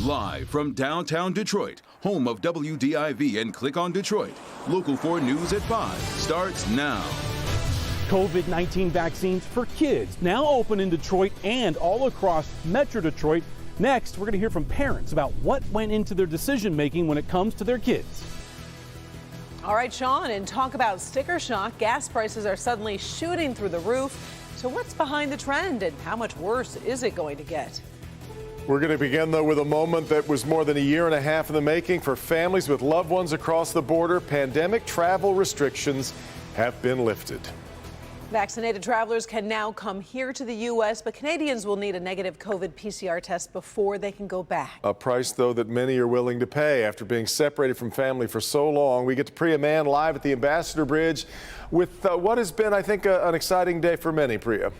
Live from downtown Detroit, home of WDIV and Click on Detroit, Local 4 News at 5 starts now. COVID-19 vaccines for kids now open in Detroit and all across Metro Detroit. Next, we're going to hear from parents about what went into their decision making when it comes to their kids. All right, Sean, and talk about sticker shock. Gas prices are suddenly shooting through the roof. So what's behind the trend and how much worse is it going to get? We're going to begin, though, with a moment that was more than a year and a half in the making for families with loved ones across the border. Pandemic travel restrictions have been lifted. Vaccinated travelers can now come here to the U.S., but Canadians will need a negative COVID PCR test before they can go back. A price, though, that many are willing to pay after being separated from family for so long. We get to Priya Mann live at the Ambassador Bridge with what has been, I think, an exciting day for many, Priya.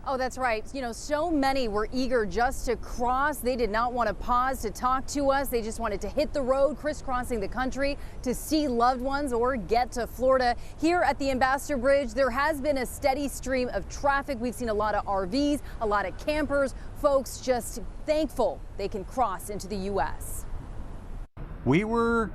Oh, that's right. You know, so many were eager just to cross. They did not want to pause to talk to us. They just wanted to hit the road, crisscrossing the country to see loved ones or get to Florida. Here at the Ambassador Bridge, there has been a steady stream of traffic. We've seen a lot of RVs, a lot of campers, folks just thankful they can cross into the U.S. We were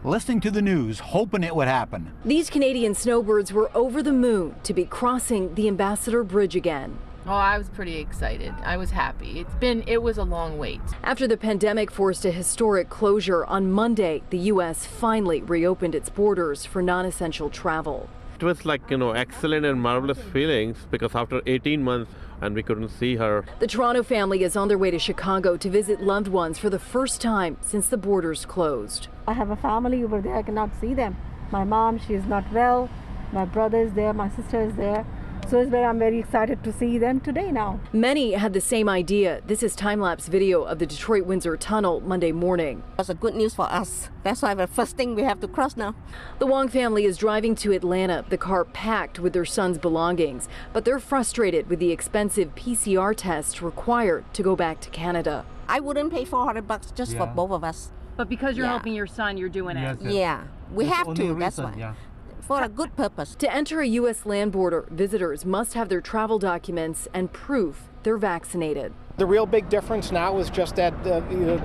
listening to the news, hoping it would happen. These Canadian snowbirds were over the moon to be crossing the Ambassador Bridge again. Oh, I was pretty excited. I was happy. It was a long wait. After the pandemic forced a historic closure on Monday, the U.S. finally reopened its borders for non-essential travel. It was like, excellent and marvelous feelings because after 18 months and we couldn't see her. The Toronto family is on their way to Chicago to visit loved ones for the first time since the borders closed. I have a family over there. I cannot see them. My mom, she is not well. My brother is there. My sister is there. So I'm very excited to see them today now. Many had the same idea. This is time-lapse video of the Detroit-Windsor Tunnel Monday morning. That's a good news for us. That's why the first thing we have to cross now. The Wong family is driving to Atlanta, the car packed with their son's belongings. But they're frustrated with the expensive PCR tests required to go back to Canada. I wouldn't pay $400 just for both of us. But because you're helping your son, you're doing it. Yeah, we have to, that's why. Yeah. For a good purpose. To enter a U.S. land border, visitors must have their travel documents and proof they're vaccinated. The real big difference now is just that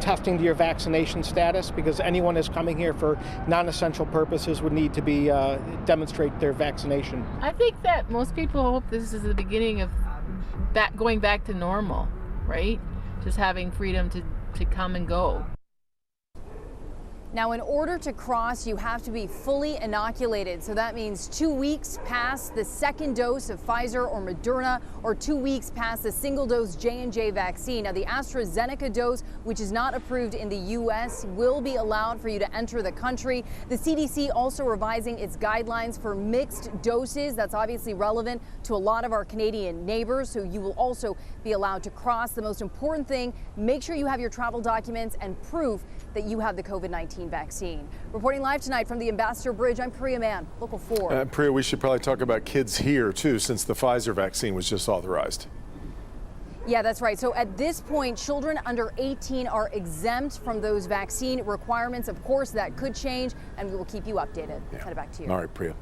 testing to your vaccination status, because anyone who's coming here for non-essential purposes would need to be demonstrate their vaccination. I think that most people hope this is the beginning of going back to normal, right? Just having freedom to come and go. Now, in order to cross, you have to be fully inoculated. So that means 2 weeks past the second dose of Pfizer or Moderna, or 2 weeks past the single-dose J&J vaccine. Now, the AstraZeneca dose, which is not approved in the U.S., will be allowed for you to enter the country. The CDC also revising its guidelines for mixed doses. That's obviously relevant to a lot of our Canadian neighbors, so you will also be allowed to cross. The most important thing, make sure you have your travel documents and proof that you have the COVID-19 vaccine. Reporting live tonight from the Ambassador Bridge, I'm Priya Mann, Local 4. Priya, we should probably talk about kids here, too, since the Pfizer vaccine was just authorized. Yeah, that's right. So at this point, children under 18 are exempt from those vaccine requirements. Of course, that could change, and we will keep you updated. Let's head back to you. All right, Priya.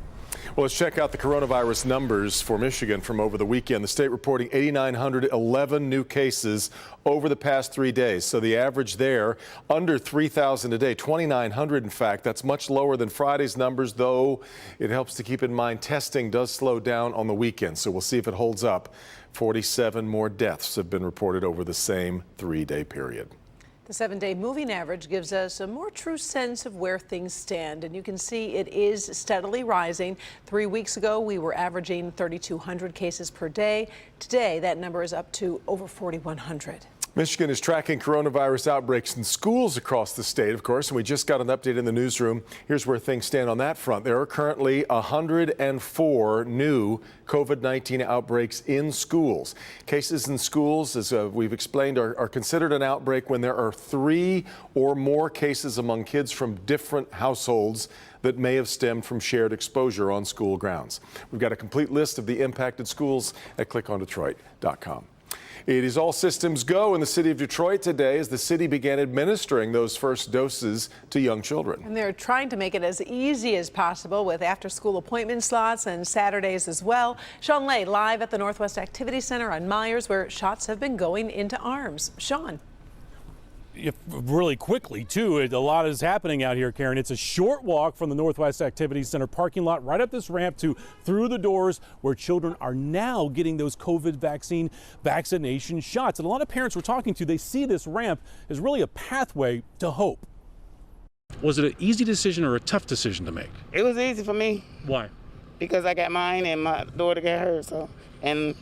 Well, let's check out the coronavirus numbers for Michigan from over the weekend. The state reporting 8,911 new cases over the past 3 days. So the average there under 3,000 a day, 2,900 in fact. That's much lower than Friday's numbers, though it helps to keep in mind testing does slow down on the weekend. So we'll see if it holds up. 47 more deaths have been reported over the same 3-day period. The 7-day moving average gives us a more true sense of where things stand, and you can see it is steadily rising. 3 weeks ago, we were averaging 3,200 cases per day. Today, that number is up to over 4,100. Michigan is tracking coronavirus outbreaks in schools across the state, of course, and we just got an update in the newsroom. Here's where things stand on that front. There are currently 104 new COVID-19 outbreaks in schools. Cases in schools, as we've explained, are considered an outbreak when there are 3 or more cases among kids from different households that may have stemmed from shared exposure on school grounds. We've got a complete list of the impacted schools at clickondetroit.com. It is all systems go in the city of Detroit today as the city began administering those first doses to young children. And they're trying to make it as easy as possible with after-school appointment slots and Saturdays as well. Sean Lay live at the Northwest Activity Center on Myers, where shots have been going into arms. Sean. really quickly, too. A lot is happening out here, Karen. It's a short walk from the Northwest Activity Center parking lot right up this ramp to through the doors where children are now getting those COVID vaccination shots. And a lot of parents we're talking to, they see this ramp as really a pathway to hope. Was it an easy decision or a tough decision to make? It was easy for me. Why? Because I got mine and my daughter got hers, and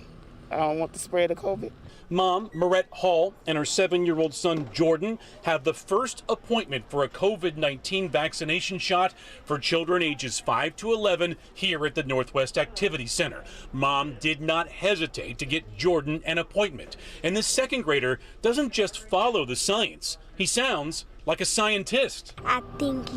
I don't want to spread the COVID. Mom, Marette Hall, and her 7-year-old son, Jordan, have the first appointment for a COVID-19 vaccination shot for children ages 5 to 11 here at the Northwest Activity Center. Mom did not hesitate to get Jordan an appointment. And this second grader doesn't just follow the science. He sounds like a scientist. I think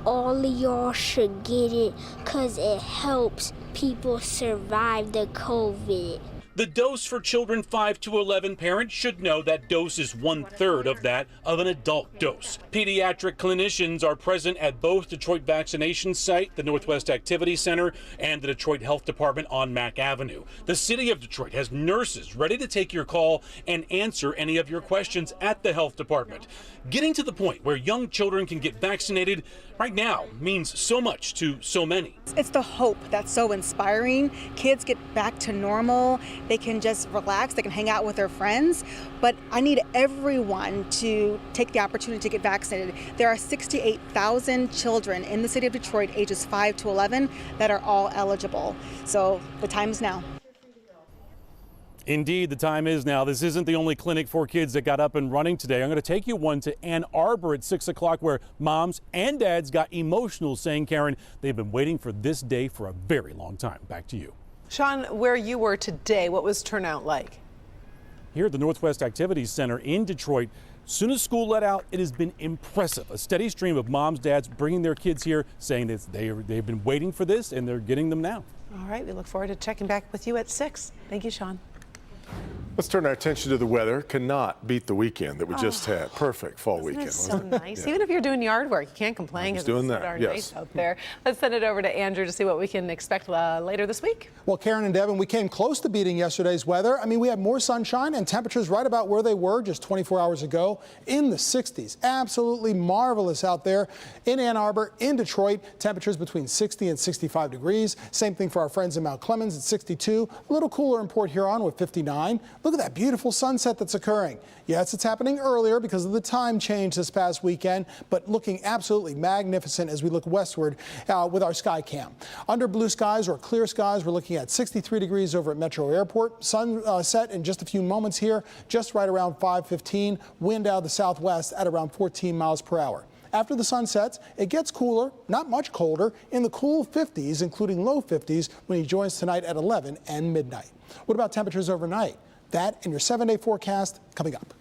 all of y'all should get it because it helps people survive the COVID. The dose for children 5 to 11, parents should know that dose is 1/3 of that of an adult dose. Pediatric clinicians are present at both Detroit vaccination site, the Northwest Activity Center, and the Detroit Health Department on Mack Avenue. The city of Detroit has nurses ready to take your call and answer any of your questions at the health department. Getting to the point where young children can get vaccinated right now means so much to so many. It's the hope that's so inspiring. Kids get back to normal. They can just relax. They can hang out with their friends. But I need everyone to take the opportunity to get vaccinated. There are 68,000 children in the city of Detroit, ages 5 to 11, that are all eligible. So the time is now. Indeed, the time is now. This isn't the only clinic for kids that got up and running today. I'm going to take you one to Ann Arbor at 6 o'clock where moms and dads got emotional saying, Karen, they've been waiting for this day for a very long time. Back to you. Sean, where you were today, what was turnout like? Here at the Northwest Activities Center in Detroit, as soon as school let out, it has been impressive. A steady stream of moms, dads bringing their kids here saying that they've been waiting for this and they're getting them now. All right, we look forward to checking back with you at 6. Thank you, Sean. Let's turn our attention to the weather. Cannot beat the weekend that we just had. Perfect fall weekend. So nice. Yeah. Even if you're doing yard work, you can't complain. I was doing that, darn yes. nice out there. Let's send it over to Andrew to see what we can expect later this week. Well, Karen and Devin, we came close to beating yesterday's weather. I mean, we had more sunshine and temperatures right about where they were just 24 hours ago in the 60s. Absolutely marvelous out there in Ann Arbor, in Detroit. Temperatures between 60 and 65 degrees. Same thing for our friends in Mount Clemens at 62. A little cooler in Port Huron with 59. Look at that beautiful sunset that's occurring. Yes, it's happening earlier because of the time change this past weekend, but looking absolutely magnificent as we look westward with our sky cam. Under blue skies or clear skies, we're looking at 63 degrees over at Metro Airport. Sunset in just a few moments here, just right around 5:15. Wind out of the southwest at around 14 miles per hour. After the sun sets, it gets cooler, not much colder, in the cool 50s, including low 50s when he joins tonight at 11 and midnight. What about temperatures overnight? That and your 7-day forecast coming up.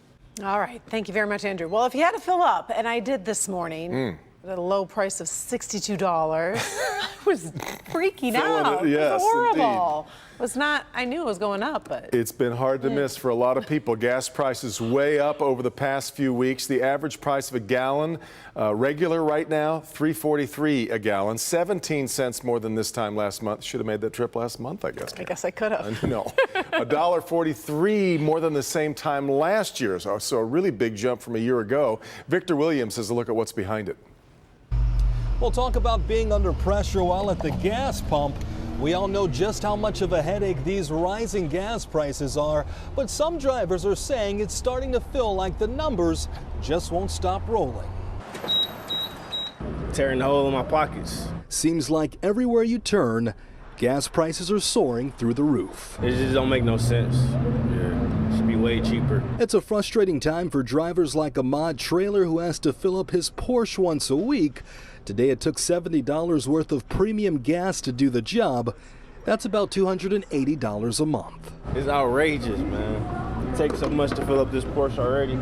All right. Thank you very much, Andrew. Well, if you had to fill up, and I did this morning, at a low price of $62, I was freaking out. Yes, it was horrible. indeed. It was not, I knew it was going up, but. It's been hard to miss for a lot of people. Gas prices way up over the past few weeks. The average price of a gallon, regular right now, $3.43 a gallon, 17 cents more than this time last month. Should have made that trip last month, I guess. I guess I could have. No, $1.43 more than the same time last year. So a really big jump from a year ago. Victor Williams has a look at what's behind it. We'll talk about being under pressure while at the gas pump. We all know just how much of a headache these rising gas prices are, but some drivers are saying it's starting to feel like the numbers just won't stop rolling. Tearing the hole in my pockets. Seems like everywhere you turn, gas prices are soaring through the roof. It just don't make no sense. Yeah, it should be way cheaper. It's a frustrating time for drivers like Ahmad Trailer, who has to fill up his Porsche once a week. Today it took $70 worth of premium gas to do the job. That's about $280 a month. It's outrageous, man. It takes so much to fill up this Porsche already.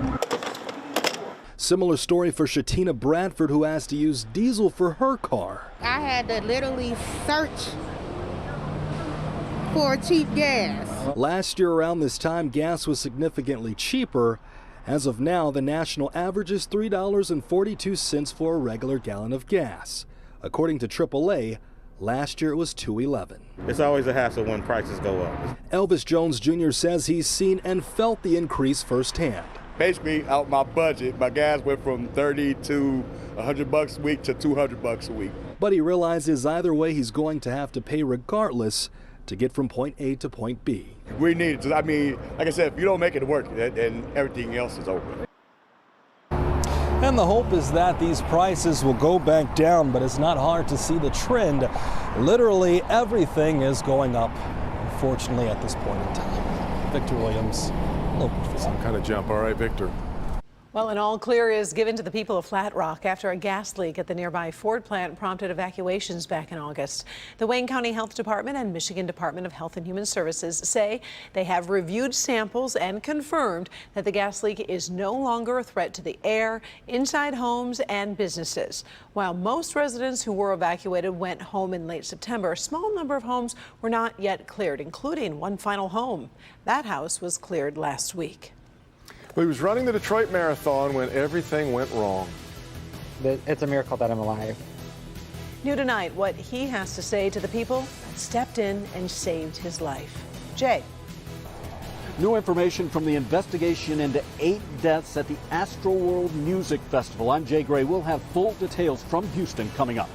Similar story for Shatina Bradford, who has to use diesel for her car. I had to literally search for cheap gas. Last year around this time, gas was significantly cheaper. As of now, the national average is $3.42 for a regular gallon of gas. According to AAA, last year it was $2.11. It's always a hassle when prices go up. Elvis Jones Jr. says he's seen and felt the increase firsthand. basically out my budget. My gas went from 30 to $100 a week to $200 a week. But he realizes either way he's going to have to pay regardless to get from point A to point B. We need it. I mean, like I said, if you don't make it work, then everything else is open. And the hope is that these prices will go back down, but it's not hard to see the trend. Literally everything is going up, unfortunately, at this point in time. Victor Williams, Local. Some kind of jump. All right, Victor. Well, an all clear is given to the people of Flat Rock after a gas leak at the nearby Ford plant prompted evacuations back in August. The Wayne County Health Department and Michigan Department of Health and Human Services say they have reviewed samples and confirmed that the gas leak is no longer a threat to the air, inside homes, and businesses. While most residents who were evacuated went home in late September, a small number of homes were not yet cleared, including one final home. That house was cleared last week. Well, he was running the Detroit Marathon when everything went wrong. It's a miracle that I'm alive. New tonight, what he has to say to the people that stepped in and saved his life. Jay. New information from the investigation into 8 deaths at the Astroworld Music Festival. I'm Jay Gray. We'll have full details from Houston coming up.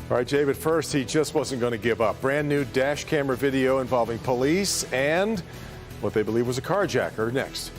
All right, Jay, but first, he just wasn't going to give up. Brand new dash camera video involving police and what they believe was a carjacker next.